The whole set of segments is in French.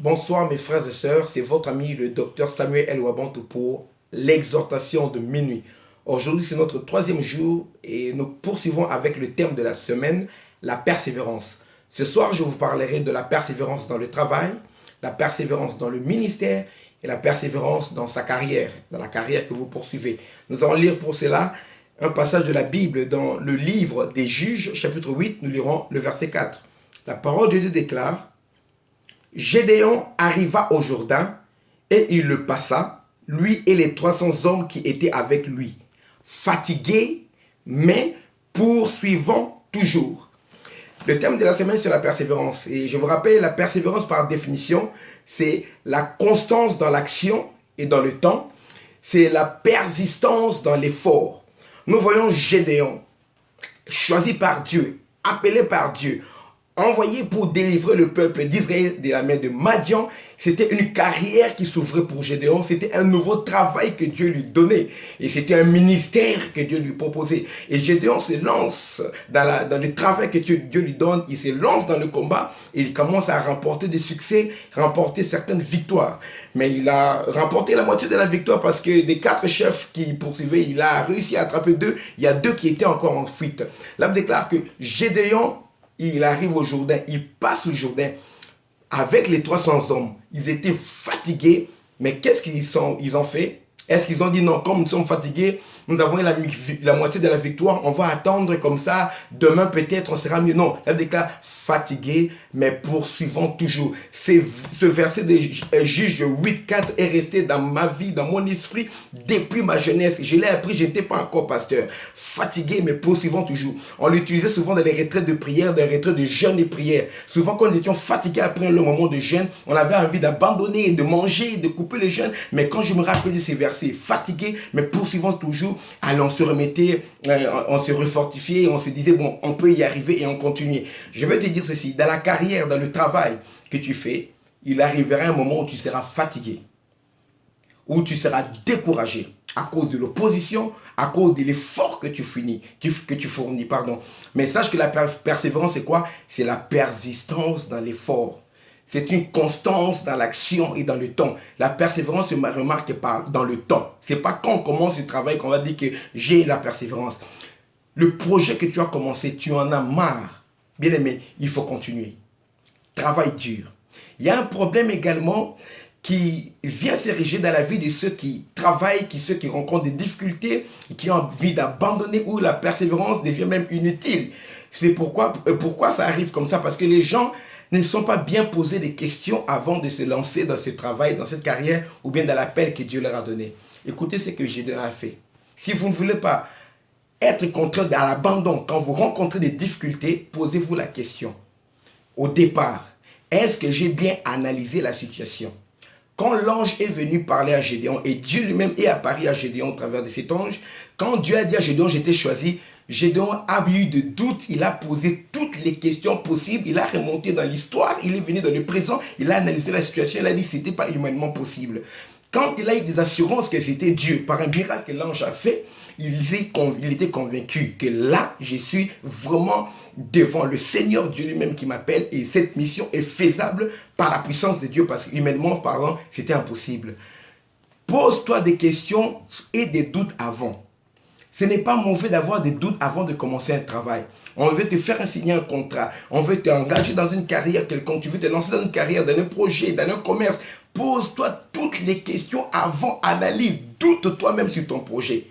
Bonsoir mes frères et sœurs, c'est votre ami le docteur Samuel El Wabantou pour l'exhortation de minuit. Aujourd'hui c'est notre troisième jour et nous poursuivons avec le thème de la semaine, la persévérance. Ce soir je vous parlerai de la persévérance dans le travail, la persévérance dans le ministère et la persévérance dans sa carrière, dans la carrière que vous poursuivez. Nous allons lire pour cela un passage de la Bible dans le livre des Juges, chapitre 8, nous lirons le verset 4. La parole de Dieu déclare: Gédéon arriva au Jourdain et il le passa, lui et les 300 hommes qui étaient avec lui, fatigués, mais poursuivant toujours. Le thème de la semaine, c'est la persévérance. Et je vous rappelle, la persévérance par définition, c'est la constance dans l'action et dans le temps. C'est la persistance dans l'effort. Nous voyons Gédéon, choisi par Dieu, appelé par Dieu, envoyé pour délivrer le peuple d'Israël de la main de Madian. C'était une carrière qui s'ouvrait pour Gédéon. C'était un nouveau travail que Dieu lui donnait. Et c'était un ministère que Dieu lui proposait. Et Gédéon se lance dans le travail que Dieu lui donne. Il se lance dans le combat. Et il commence à remporter des succès, remporter certaines victoires. Mais il a remporté la moitié de la victoire parce que des 4 chefs qui poursuivaient, il a réussi à attraper 2. Il y a 2 qui étaient encore en fuite. Là, on déclare que Gédéon, il arrive au Jourdain, il passe au Jourdain avec les 300 hommes. Ils étaient fatigués, mais qu'est-ce qu'ils ont fait? Est-ce qu'ils ont dit non, comme nous sommes fatigués, nous avons la moitié de la victoire, on va attendre comme ça, demain peut-être on sera mieux. Non, elle déclare fatigué, mais poursuivons toujours. Ce verset de Juge 8.4 est resté dans ma vie, dans mon esprit, depuis ma jeunesse. Je l'ai appris, je n'étais pas encore pasteur. Fatigué, mais poursuivons toujours. On l'utilisait souvent dans les retraites de prière, dans les retraites de jeûne et prière. Souvent quand nous étions fatigués après le moment de jeûne, on avait envie d'abandonner, de manger, de couper le jeûne. Mais quand je me rappelle de ces versets, fatigué, mais poursuivons toujours, alors on se remettait, on se refortifiait, on se disait, bon, on peut y arriver et on continuait. Je vais te dire ceci, dans la carrière, dans le travail que tu fais, il arrivera un moment où tu seras fatigué, où tu seras découragé à cause de l'opposition, à cause de l'effort que tu fournis. Mais sache que la persévérance, c'est quoi? C'est la persistance dans l'effort. C'est une constance dans l'action et dans le temps. La persévérance se remarque dans le temps. Ce n'est pas quand on commence le travail qu'on va dire que j'ai la persévérance. Le projet que tu as commencé, tu en as marre. Bien aimé, il faut continuer. Travail dur. Il y a un problème également qui vient s'ériger dans la vie de ceux qui travaillent, ceux qui rencontrent des difficultés, qui ont envie d'abandonner, où la persévérance devient même inutile. C'est pourquoi ça arrive comme ça, parce que les gens ne sont pas bien posés des questions avant de se lancer dans ce travail, dans cette carrière, ou bien dans l'appel que Dieu leur a donné. Écoutez ce que Gédéon a fait. Si vous ne voulez pas être contraint à l'abandon, quand vous rencontrez des difficultés, posez-vous la question. Au départ, est-ce que j'ai bien analysé la situation? Quand l'ange est venu parler à Gédéon, et Dieu lui-même est apparu à Gédéon au travers de cet ange, quand Dieu a dit à Gédéon, j'étais choisi, Gédéon a eu de doutes, il a posé toutes les questions possibles, il a remonté dans l'histoire, il est venu dans le présent, il a analysé la situation, il a dit que ce n'était pas humainement possible. Quand il a eu des assurances que c'était Dieu, par un miracle que l'ange a fait, il était convaincu que là, je suis vraiment devant le Seigneur Dieu lui-même qui m'appelle et cette mission est faisable par la puissance de Dieu parce qu'humainement parlant, c'était impossible. Pose-toi des questions et des doutes avant. Ce n'est pas mauvais d'avoir des doutes avant de commencer un travail. On veut te faire signer un contrat. On veut t'engager dans une carrière quelconque. Tu veux te lancer dans une carrière, dans un projet, dans un commerce. Pose-toi toutes les questions avant. Analyse. Doute toi-même sur ton projet.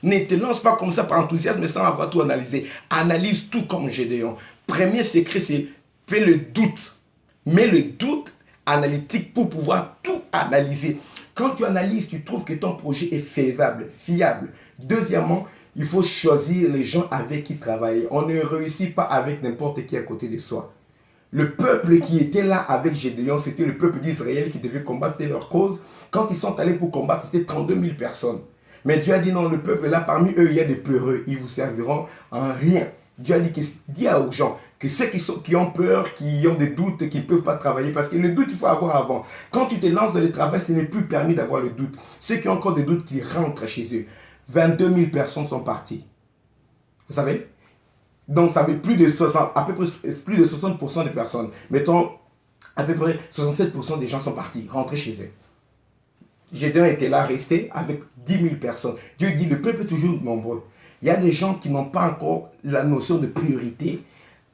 Ne te lance pas comme ça par enthousiasme sans avoir tout analysé. Analyse tout comme Gédéon. Premier secret, c'est fais le doute. Mets le doute analytique pour pouvoir tout analyser. Quand tu analyses, tu trouves que ton projet est faisable, fiable. Deuxièmement, il faut choisir les gens avec qui travailler. On ne réussit pas avec n'importe qui à côté de soi. Le peuple qui était là avec Gédéon, c'était le peuple d'Israël qui devait combattre leur cause. Quand ils sont allés pour combattre, c'était 32 000 personnes. Mais Dieu a dit non, le peuple là, parmi eux, il y a des peureux. Ils vous serviront en rien. Dieu a dit dis aux gens que ceux qui ont peur, qui ont des doutes, qui ne peuvent pas travailler, parce que le doute, il faut avoir avant. Quand tu te lances dans le travail, ce n'est plus permis d'avoir le doute. Ceux qui ont encore des doutes, qui rentrent chez eux. 22 000 personnes sont parties. Vous savez? Donc, ça fait plus de 60% des personnes. Mettons, À peu près 67% des gens sont partis, rentrés chez eux. Gédéon était là, resté avec 10 000 personnes. Dieu dit, le peuple est toujours nombreux. Il y a des gens qui n'ont pas encore la notion de priorité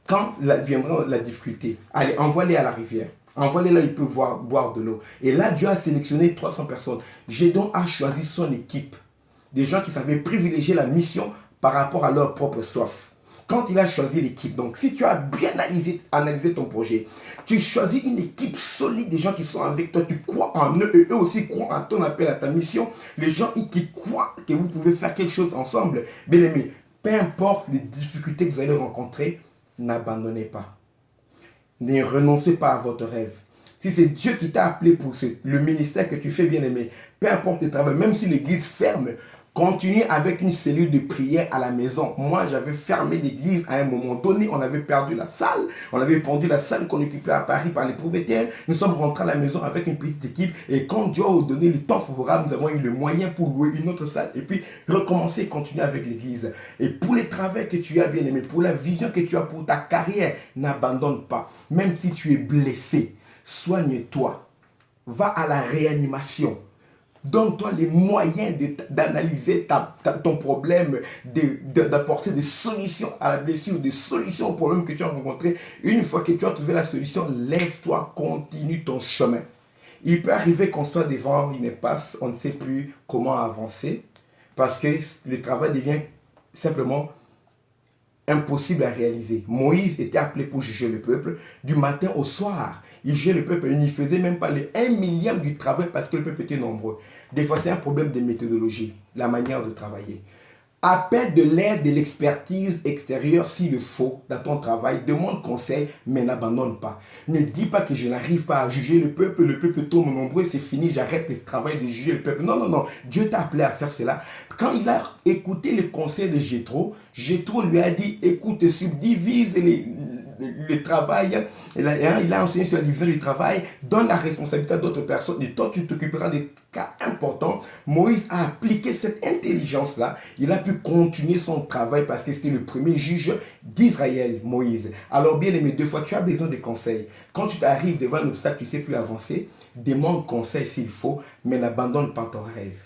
quand viendra la difficulté. Allez, envoie-les à la rivière. Envoie-les là, ils peuvent boire de l'eau. Et là, Dieu a sélectionné 300 personnes. Gédéon a choisi son équipe. Des gens qui savaient privilégier la mission par rapport à leur propre soif. Quand il a choisi l'équipe, donc si tu as bien analysé ton projet, tu choisis une équipe solide, des gens qui sont avec toi, tu crois en eux, et eux aussi croient en ton appel à ta mission, les gens qui croient que vous pouvez faire quelque chose ensemble, bien aimé, peu importe les difficultés que vous allez rencontrer, n'abandonnez pas. Ne renoncez pas à votre rêve. Si c'est Dieu qui t'a appelé pour le ministère que tu fais, bien aimé, peu importe le travail, même si l'église ferme, continue avec une cellule de prière à la maison. Moi, j'avais fermé l'église à un moment donné. On avait perdu la salle. On avait vendu la salle qu'on occupait à Paris par les propriétaires. Nous sommes rentrés à la maison avec une petite équipe. Et quand Dieu a donné le temps favorable, nous avons eu le moyen pour louer une autre salle. Et puis, recommencer et continuer avec l'église. Et pour les travaux que tu as, bien aimé, pour la vision que tu as pour ta carrière, n'abandonne pas. Même si tu es blessé, soigne-toi. Va à la réanimation. Donne-toi les moyens d'analyser ton problème, d'apporter des solutions à la blessure, des solutions au problème que tu as rencontré. Une fois que tu as trouvé la solution, lève-toi, continue ton chemin. Il peut arriver qu'on soit devant une impasse, on ne sait plus comment avancer, parce que le travail devient simplement impossible à réaliser. Moïse était appelé pour juger le peuple du matin au soir. Il jugeait le peuple, il n'y faisait même pas le 1 millième du travail parce que le peuple était nombreux. Des fois, c'est un problème de méthodologie, la manière de travailler. Appelle de l'aide, de l'expertise extérieure s'il le faut dans ton travail. Demande conseil, mais n'abandonne pas. Ne dis pas que je n'arrive pas à juger le peuple tombe nombreux, c'est fini, j'arrête le travail de juger le peuple. Non, non, non. Dieu t'a appelé à faire cela. Quand il a écouté le conseil de Jéthro, Jéthro lui a dit, écoute, subdivise le travail. Il a enseigné sur la division du travail, donne la responsabilité à d'autres personnes et toi tu t'occuperas des cas importants. Moïse a appliqué cette intelligence-là. Il a pu continuer son travail parce que c'était le premier juge d'Israël, Moïse. Alors bien aimé, deux fois, tu as besoin de conseils. Quand tu t'arrives devant un obstacle, tu ne sais plus avancer, demande conseil s'il faut, mais n'abandonne pas ton rêve.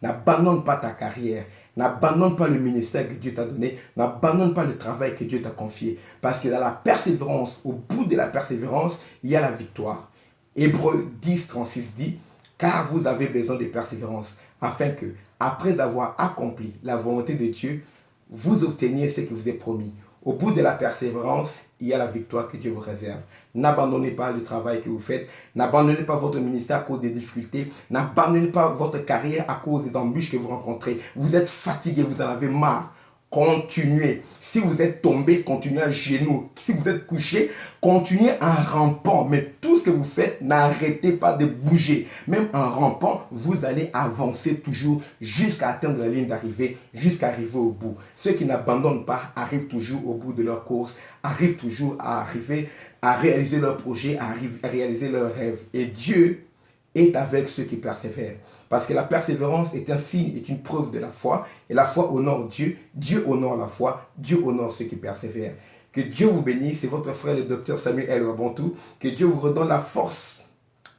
N'abandonne pas ta carrière. N'abandonne pas le ministère que Dieu t'a donné. N'abandonne pas le travail que Dieu t'a confié. Parce que dans la persévérance, au bout de la persévérance, il y a la victoire. Hébreux 10, 36 dit, car vous avez besoin de persévérance, afin que, après avoir accompli la volonté de Dieu, vous obteniez ce que vous est promis. Au bout de la persévérance, il y a la victoire que Dieu vous réserve. N'abandonnez pas le travail que vous faites. N'abandonnez pas votre ministère à cause des difficultés. N'abandonnez pas votre carrière à cause des embûches que vous rencontrez. Vous êtes fatigué, vous en avez marre. Continuez. Si vous êtes tombé, continuez à genoux. Si vous êtes couché, continuez en rampant. Mais tout ce que vous faites, n'arrêtez pas de bouger. Même en rampant, vous allez avancer toujours jusqu'à atteindre la ligne d'arrivée, jusqu'à arriver au bout. Ceux qui n'abandonnent pas arrivent toujours au bout de leur course, arrivent toujours à arriver à réaliser leur projet, à réaliser leurs rêves. Et Dieu est avec ceux qui persévèrent. Parce que la persévérance est un signe, est une preuve de la foi. Et la foi honore Dieu. Dieu honore la foi. Dieu honore ceux qui persévèrent. Que Dieu vous bénisse. C'est votre frère le docteur Samuel El Wabantou. Que Dieu vous redonne la force.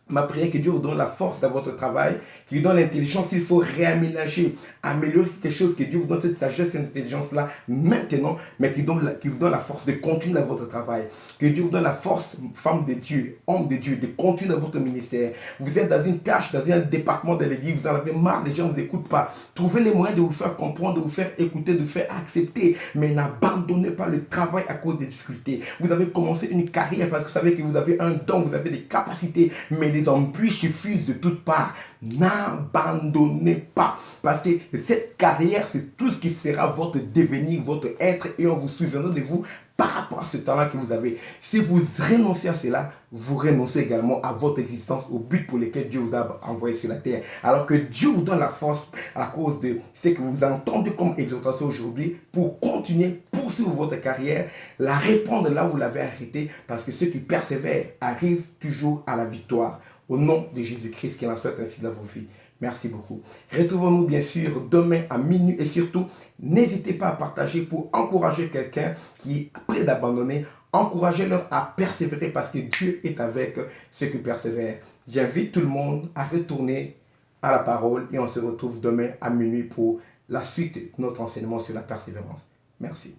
Ma prière, que Dieu vous donne la force dans votre travail, qu'il vous donne l'intelligence, il faut réaménager, améliorer quelque chose, que Dieu vous donne cette sagesse, cette intelligence-là maintenant, mais qu'il vous donne la force de continuer dans votre travail. Que Dieu vous donne la force, femme de Dieu, homme de Dieu, de continuer dans votre ministère. Vous êtes dans une tâche, dans un département de l'église, vous en avez marre, les gens ne vous écoutent pas. Trouvez les moyens de vous faire comprendre, de vous faire écouter, de vous faire accepter, mais n'abandonnez pas le travail à cause des difficultés. Vous avez commencé une carrière parce que vous savez que vous avez un don, vous avez des capacités, mais les embûches suffisent de toutes parts. N'abandonnez pas. Parce que cette carrière, c'est tout ce qui sera votre devenir, votre être. Et on vous souviendra de vous par rapport à ce talent que vous avez. Si vous renoncez à cela, vous renoncez également à votre existence, au but pour lequel Dieu vous a envoyé sur la terre. Alors que Dieu vous donne la force à cause de ce que vous entendez comme exhortation aujourd'hui pour continuer, poursuivre votre carrière, la répandre là où vous l'avez arrêtée, parce que ceux qui persévèrent arrivent toujours à la victoire. Au nom de Jésus-Christ, qu'il en soit ainsi dans vos vies. Merci beaucoup. Retrouvons-nous bien sûr demain à minuit et surtout, n'hésitez pas à partager pour encourager quelqu'un qui est prêt d'abandonner. encouragez-leur à persévérer parce que Dieu est avec ceux qui persévèrent. J'invite tout le monde à retourner à la parole et on se retrouve demain à minuit pour la suite de notre enseignement sur la persévérance. Merci.